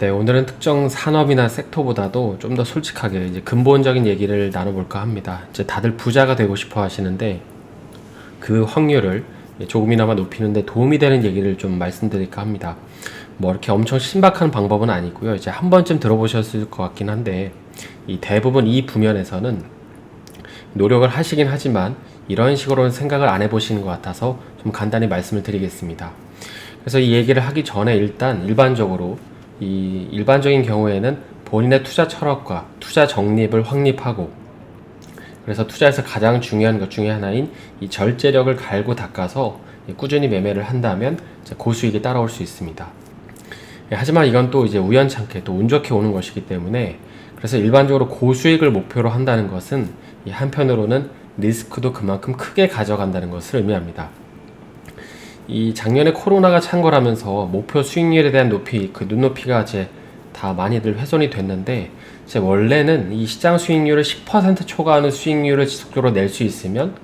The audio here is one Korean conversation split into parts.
네, 오늘은 특정 산업이나 섹터보다도 좀 더 솔직하게 이제 근본적인 얘기를 나눠볼까 합니다. 이제 다들 부자가 되고 싶어 하시는데 그 확률을 조금이나마 높이는데 도움이 되는 얘기를 좀 말씀드릴까 합니다. 뭐 이렇게 엄청 신박한 방법은 아니고요. 이제 한 번쯤 들어보셨을 것 같긴 한데 이 대부분 이 부면에서는 노력을 하시긴 하지만 이런 식으로는 생각을 안 해보시는 것 같아서 좀 간단히 말씀을 드리겠습니다. 그래서 이 얘기를 하기 전에 일단 일반적인 경우에는 본인의 투자 철학과 투자 적립을 확립하고 그래서 투자에서 가장 중요한 것 중에 하나인 이 절제력을 갈고 닦아서 꾸준히 매매를 한다면 고수익이 따라올 수 있습니다. 하지만 이건 또 이제 우연찮게 또 운 좋게 오는 것이기 때문에 그래서 일반적으로 고수익을 목표로 한다는 것은 한편으로는 리스크도 그만큼 크게 가져간다는 것을 의미합니다. 이 작년에 코로나가 창궐하면서 목표 수익률에 대한 눈높이가 이제 다 많이들 훼손이 됐는데 원래는 이 시장 수익률을 10% 초과하는 수익률을 지속적으로 낼 수 있으면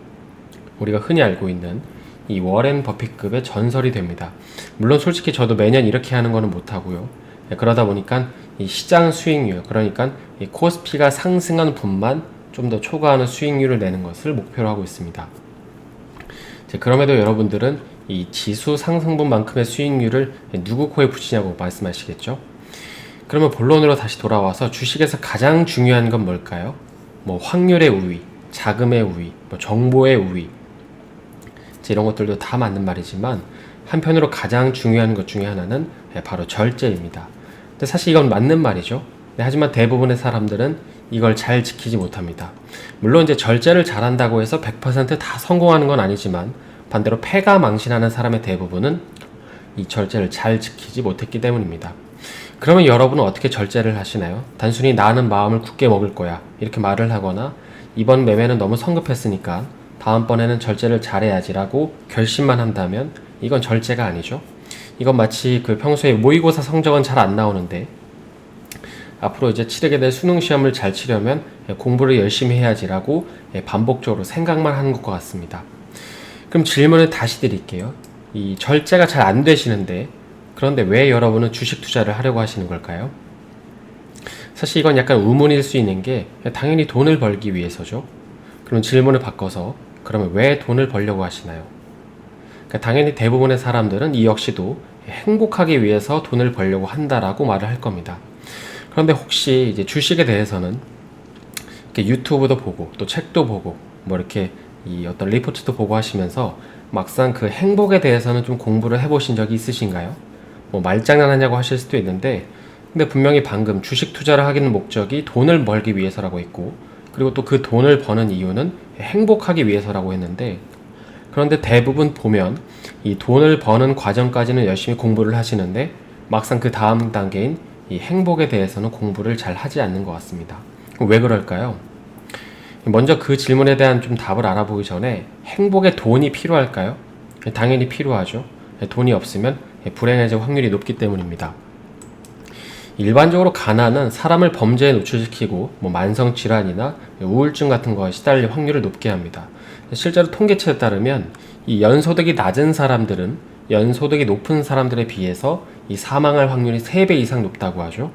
우리가 흔히 알고 있는 이 워렌 버핏급의 전설이 됩니다. 물론 솔직히 저도 매년 이렇게 하는 거는 못하고요. 그러다 보니까 이 시장 수익률, 그러니까 이 코스피가 상승한 분만 좀 더 초과하는 수익률을 내는 것을 목표로 하고 있습니다. 그럼에도 여러분들은 이 지수 상승분만큼의 수익률을 누구 코에 붙이냐고 말씀하시겠죠? 그러면 본론으로 다시 돌아와서 주식에서 가장 중요한 건 뭘까요? 뭐 확률의 우위, 자금의 우위, 뭐 정보의 우위 이런 것들도 다 맞는 말이지만 한편으로 가장 중요한 것 중에 하나는 바로 절제입니다. 근데 사실 이건 맞는 말이죠. 하지만 대부분의 사람들은 이걸 잘 지키지 못합니다. 물론 이제 절제를 잘한다고 해서 100%다 성공하는 건 아니지만 반대로 패가 망신하는 사람의 대부분은 이 절제를 잘 지키지 못했기 때문입니다. 그러면 여러분은 어떻게 절제를 하시나요? 단순히 나는 마음을 굳게 먹을 거야 이렇게 말을 하거나 이번 매매는 너무 성급했으니까 다음번에는 절제를 잘해야지라고 결심만 한다면 이건 절제가 아니죠. 이건 마치 평소에 모의고사 성적은 잘 안 나오는데 앞으로 이제 치르게 될 수능 시험을 잘 치려면 공부를 열심히 해야지라고 반복적으로 생각만 하는 것과 같습니다. 그럼 질문을 다시 드릴게요. 이 절제가 잘 안 되시는데 그런데 왜 여러분은 주식 투자를 하려고 하시는 걸까요? 사실 이건 약간 의문일 수 있는 게 당연히 돈을 벌기 위해서죠. 그럼 질문을 바꿔서 그러면 왜 돈을 벌려고 하시나요? 당연히 대부분의 사람들은 이 역시도 행복하기 위해서 돈을 벌려고 한다라고 말을 할 겁니다. 그런데 혹시 이제 주식에 대해서는 이렇게 유튜브도 보고 또 책도 보고 뭐 이렇게 이 어떤 리포트도 보고 하시면서 막상 그 행복에 대해서는 좀 공부를 해보신 적이 있으신가요? 뭐 말장난하냐고 하실 수도 있는데 근데 분명히 방금 주식 투자를 하기는 목적이 돈을 벌기 위해서라고 했고 그리고 또 그 돈을 버는 이유는 행복하기 위해서라고 했는데 그런데 대부분 보면 이 돈을 버는 과정까지는 열심히 공부를 하시는데 막상 그 다음 단계인 이 행복에 대해서는 공부를 잘 하지 않는 것 같습니다. 왜 그럴까요? 먼저 그 질문에 대한 좀 답을 알아보기 전에 행복에 돈이 필요할까요? 당연히 필요하죠. 돈이 없으면 불행해질 확률이 높기 때문입니다. 일반적으로 가난은 사람을 범죄에 노출시키고 뭐 만성질환이나 우울증 같은 거에 시달릴 확률을 높게 합니다. 실제로 통계치에 따르면 이 연소득이 낮은 사람들은 연소득이 높은 사람들에 비해서 이 사망할 확률이 3배 이상 높다고 하죠.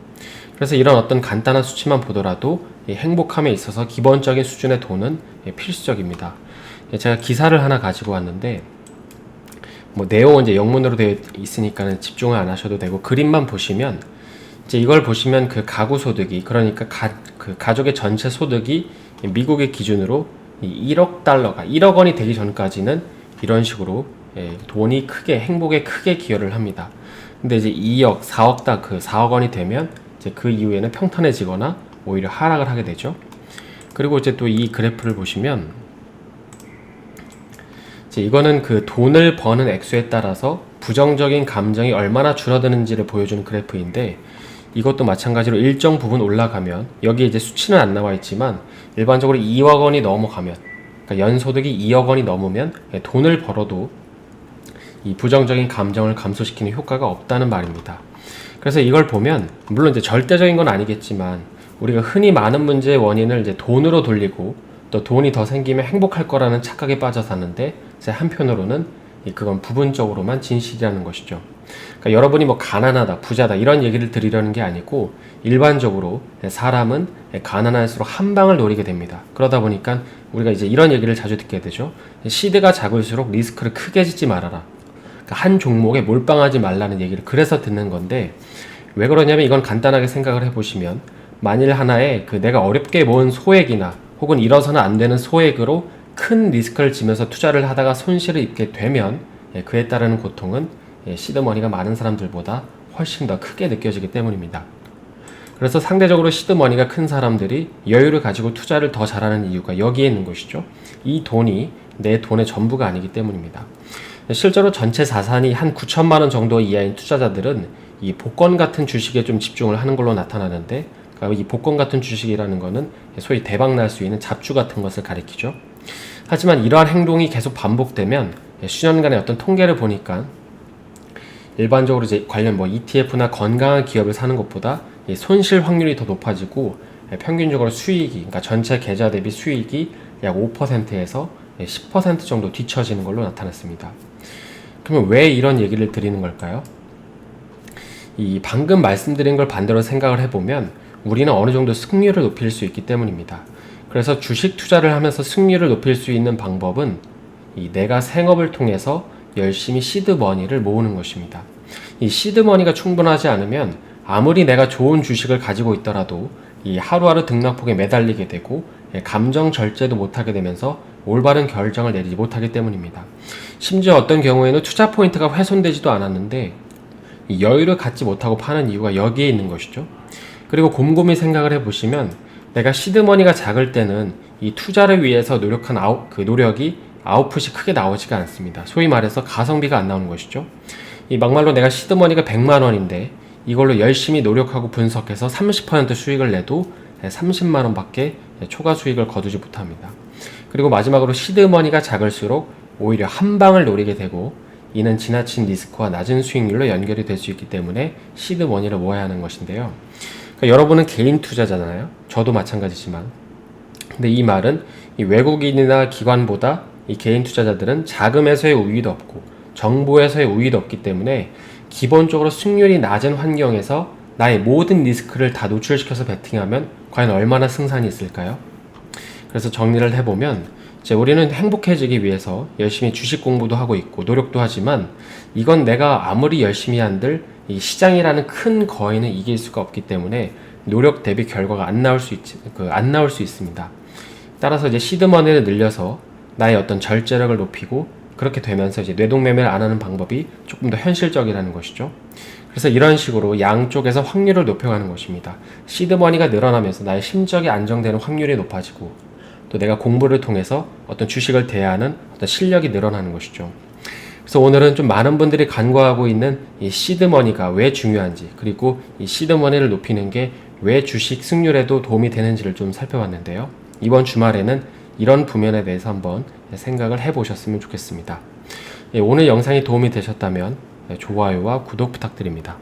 그래서 이런 어떤 간단한 수치만 보더라도 이 행복함에 있어서 기본적인 수준의 돈은 필수적입니다. 제가 기사를 하나 가지고 왔는데 뭐 내용은 이제 영문으로 되어 있으니까 집중을 안 하셔도 되고 그림만 보시면 이제 이걸 보시면 그 가구 소득이 그러니까 그 가족의 전체 소득이 미국의 기준으로 1억 달러가 1억 원이 되기 전까지는 이런 식으로 돈이 행복에 크게 기여를 합니다. 근데 이제 2억, 4억 원이 되면 이제 그 이후에는 평탄해지거나 오히려 하락을 하게 되죠. 그리고 이제 또 이 그래프를 보시면 이제 이거는 그 돈을 버는 액수에 따라서 부정적인 감정이 얼마나 줄어드는지를 보여주는 그래프인데 이것도 마찬가지로 일정 부분 올라가면 여기 이제 수치는 안 나와 있지만 일반적으로 2억 원이 넘어가면 그러니까 연소득이 2억 원이 넘으면 돈을 벌어도 이 부정적인 감정을 감소시키는 효과가 없다는 말입니다. 그래서 이걸 보면 물론 이제 절대적인 건 아니겠지만 우리가 흔히 많은 문제의 원인을 이제 돈으로 돌리고 또 돈이 더 생기면 행복할 거라는 착각에 빠져 사는데 한편으로는 그건 부분적으로만 진실이라는 것이죠. 그러니까 여러분이 뭐 가난하다, 부자다 이런 얘기를 드리려는 게 아니고 일반적으로 사람은 가난할수록 한 방을 노리게 됩니다. 그러다 보니까 우리가 이제 이런 얘기를 자주 듣게 되죠. 시드가 작을수록 리스크를 크게 짓지 말아라. 그러니까 한 종목에 몰빵하지 말라는 얘기를 그래서 듣는 건데, 왜 그러냐면 이건 간단하게 생각을 해보시면, 만일 하나의 내가 어렵게 모은 소액이나 혹은 잃어서는 안 되는 소액으로 큰 리스크를 지면서 투자를 하다가 손실을 입게 되면 그에 따르는 고통은 시드머니가 많은 사람들보다 훨씬 더 크게 느껴지기 때문입니다. 그래서 상대적으로 시드머니가 큰 사람들이 여유를 가지고 투자를 더 잘하는 이유가 여기에 있는 것이죠. 이 돈이 내 돈의 전부가 아니기 때문입니다. 실제로 전체 자산이 한 9천만 원 정도 이하인 투자자들은 이 복권 같은 주식에 좀 집중을 하는 걸로 나타나는데, 이 복권 같은 주식이라는 것은 소위 대박 날 수 있는 잡주 같은 것을 가리키죠. 하지만 이러한 행동이 계속 반복되면 수년간의 어떤 통계를 보니까 일반적으로 이제 관련 ETF나 건강한 기업을 사는 것보다 손실 확률이 더 높아지고 평균적으로 수익이, 그러니까 전체 계좌 대비 수익이 약 5%에서 10% 정도 뒤처지는 걸로 나타났습니다. 그러면 왜 이런 얘기를 드리는 걸까요? 이 방금 말씀드린 걸 반대로 생각을 해보면 우리는 어느 정도 승률을 높일 수 있기 때문입니다. 그래서 주식 투자를 하면서 승률을 높일 수 있는 방법은 내가 생업을 통해서 열심히 시드머니를 모으는 것입니다. 이 시드머니가 충분하지 않으면 아무리 내가 좋은 주식을 가지고 있더라도 이 하루하루 등락폭에 매달리게 되고 감정 절제도 못하게 되면서 올바른 결정을 내리지 못하기 때문입니다. 심지어 어떤 경우에는 투자 포인트가 훼손되지도 않았는데 여유를 갖지 못하고 파는 이유가 여기에 있는 것이죠. 그리고 곰곰이 생각을 해보시면 내가 시드머니가 작을 때는 이 투자를 위해서 노력한 노력이 아웃풋이 크게 나오지가 않습니다. 소위 말해서 가성비가 안 나오는 것이죠. 이 막말로 내가 시드머니가 100만 원인데 이걸로 열심히 노력하고 분석해서 30% 수익을 내도 30만 원밖에 초과 수익을 거두지 못합니다. 그리고 마지막으로 시드머니가 작을수록 오히려 한 방을 노리게 되고, 이는 지나친 리스크와 낮은 수익률로 연결이 될 수 있기 때문에 시드머니를 모아야 하는 것인데요. 그러니까 여러분은 개인 투자잖아요. 저도 마찬가지지만. 근데 이 말은 이 외국인이나 기관보다 이 개인 투자자들은 자금에서의 우위도 없고 정보에서의 우위도 없기 때문에 기본적으로 승률이 낮은 환경에서 나의 모든 리스크를 다 노출시켜서 베팅하면 과연 얼마나 승산이 있을까요? 그래서 정리를 해보면 우리는 행복해지기 위해서 열심히 주식 공부도 하고 있고 노력도 하지만 이건 내가 아무리 열심히 한들 이 시장이라는 큰 거인을 이길 수가 없기 때문에 노력 대비 결과가 안 나올 수 있습니다. 따라서 이제 시드머니를 늘려서 나의 어떤 절제력을 높이고, 그렇게 되면서 이제 뇌동매매를 안 하는 방법이 조금 더 현실적이라는 것이죠. 그래서 이런 식으로 양쪽에서 확률을 높여가는 것입니다. 시드머니가 늘어나면서 나의 심적이 안정되는 확률이 높아지고, 또 내가 공부를 통해서 어떤 주식을 대하는 어떤 실력이 늘어나는 것이죠. 그래서 오늘은 좀 많은 분들이 간과하고 있는 이 시드머니가 왜 중요한지, 그리고 이 시드머니를 높이는 게 왜 주식 승률에도 도움이 되는지를 좀 살펴봤는데요. 이번 주말에는 이런 부면에 대해서 한번 생각을 해보셨으면 좋겠습니다. 오늘 영상이 도움이 되셨다면 좋아요와 구독 부탁드립니다.